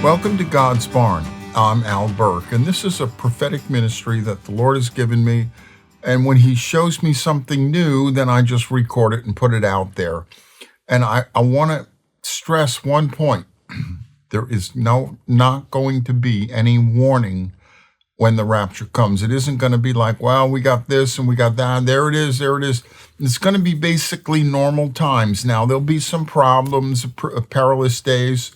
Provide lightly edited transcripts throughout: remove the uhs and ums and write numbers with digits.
Welcome to God's Barn. I'm Al Buhrke, and this is a prophetic ministry that the Lord has given me. And when He shows me something new, then I just record it and put it out there. And I want to stress one point. There is not going to be any warning when the rapture comes. It isn't going to be like, well, we got this and we got that. There it is. It's going to be basically normal times. Now, there'll be some problems, perilous days.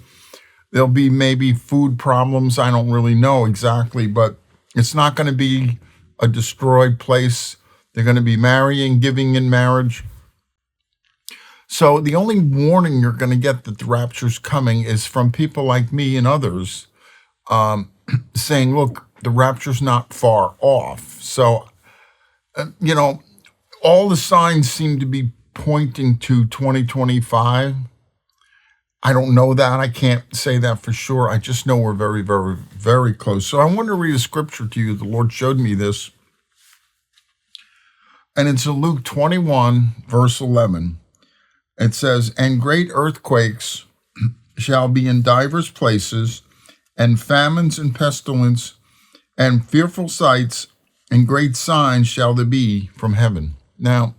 There'll be maybe food problems. I don't really know exactly, but it's not going to be a destroyed place. They're going to be marrying, giving in marriage. So the only warning you're going to get that the rapture's coming is from people like me and others saying, look, the rapture's not far off. So, all the signs seem to be pointing to 2025. I don't know that. I can't say that for sure. I just know we're very, very, very close. So I want to read a scripture to you. The Lord showed me this. And it's in Luke 21, verse 11. It says, "And great earthquakes shall be in divers places, and famines and pestilence, and fearful sights, and great signs shall there be from heaven." Now,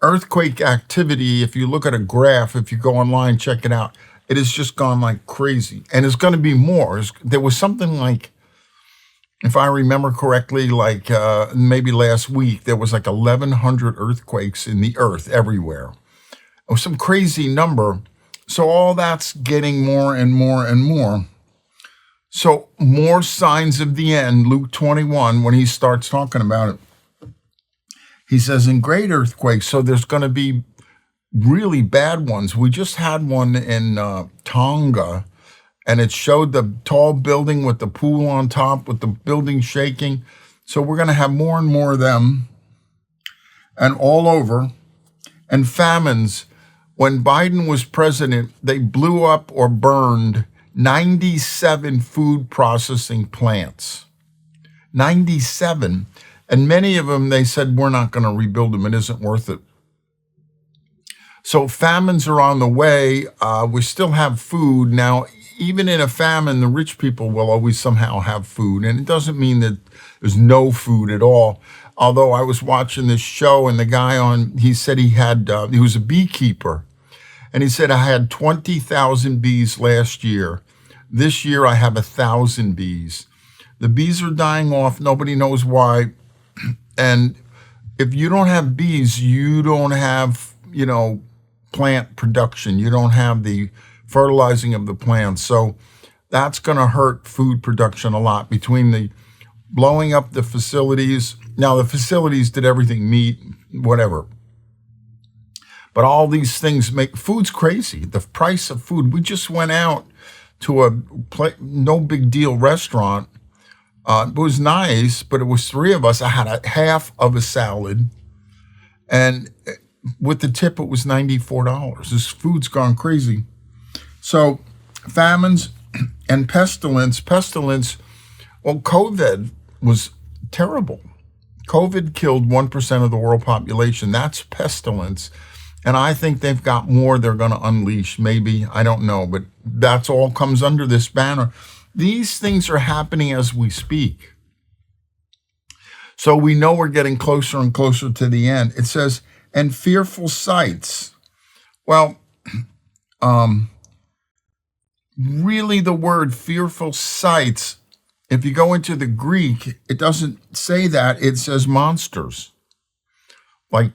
earthquake activity, if you look at a graph, if you go online, check it out, it has just gone like crazy. And it's going to be more. There was something like, if I remember correctly, like maybe last week, there was like 1,100 earthquakes in the earth everywhere. It was some crazy number. So all that's getting more and more and more. So more signs of the end, Luke 21, when he starts talking about it. He says, in great earthquakes, so there's going to be really bad ones. We just had one in Tonga, and it showed the tall building with the pool on top, with the building shaking. So we're going to have more and more of them, and all over. And famines. When Biden was president, they blew up or burned 97 food processing plants. 97. And many of them, they said, we're not going to rebuild them. It isn't worth it. So famines are on the way. We still have food. Now, even in a famine, the rich people will always somehow have food. And it doesn't mean that there's no food at all. Although I was watching this show, and the guy he said he was a beekeeper. And he said, I had 20,000 bees last year. This year, I have 1,000 bees. The bees are dying off. Nobody knows why. And if you don't have bees, you don't have, plant production. You don't have the fertilizing of the plants. So that's going to hurt food production a lot between the blowing up the facilities. Now, the facilities did everything, meat, whatever. But all these things make food's crazy. The price of food. We just went out to a no big deal restaurant. It was nice, but it was three of us. I had a half of a salad, and with the tip, it was $94. This food's gone crazy. So famines and pestilence. Well, COVID was terrible. COVID killed 1% of the world population. That's pestilence. And I think they've got more they're going to unleash. Maybe, I don't know, but that's all comes under this banner. These things are happening as we speak. So we know we're getting closer and closer to the end. It says, and fearful sights. Well, really the word fearful sights, if you go into the Greek, it doesn't say that. It says monsters, like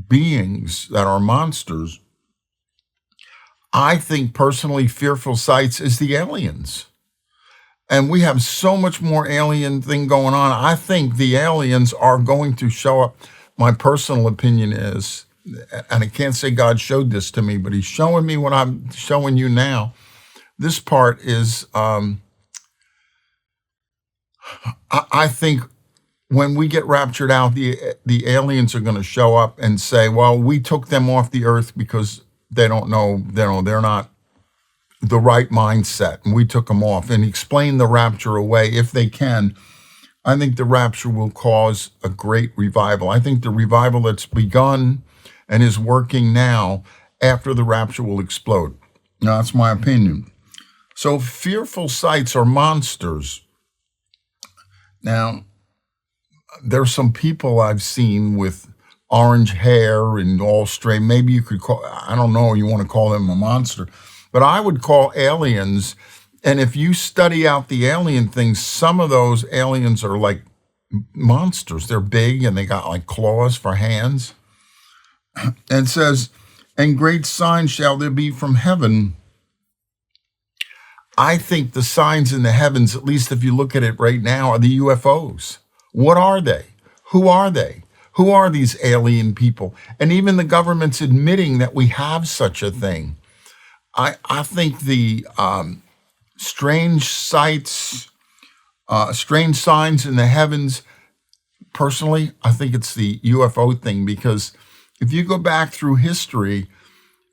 beings that are monsters. I think personally, fearful sights is the aliens. And we have so much more alien thing going on. I think the aliens are going to show up. My personal opinion is, and I can't say God showed this to me, but He's showing me what I'm showing you now. This part is, I think when we get raptured out, the aliens are going to show up and say, well, we took them off the earth because they're not the right mindset, and we took them off, and explain the rapture away if they can. I think the rapture will cause a great revival. I think the revival that's begun and is working now after the rapture will explode. Now, that's my opinion. So fearful sights are monsters. Now, there's some people I've seen with orange hair and all straight. Maybe you could call, I don't know, you want to call them a monster, but I would call aliens. And if you study out the alien things, some of those aliens are like monsters. They're big and they got like claws for hands. And it says, and great signs shall there be from heaven. I think the signs in the heavens, at least if you look at it right now, are the UFOs. What are they? Who are they? Who are these alien people? And even the government's admitting that we have such a thing. I think the strange sights, strange signs in the heavens, personally, I think it's the UFO thing, because if you go back through history,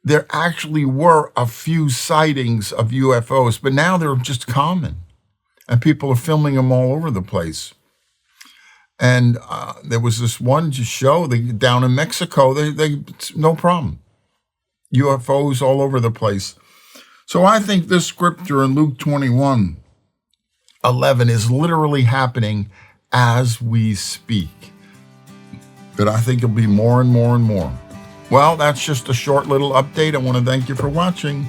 there actually were a few sightings of UFOs, but now they're just common, and people are filming them all over the place. And there was this one show down in Mexico, they no problem. UFOs all over the place. So I think this scripture in Luke 21:11 is literally happening as we speak. But I think it'll be more and more and more. Well, that's just a short little update. I want to thank you for watching.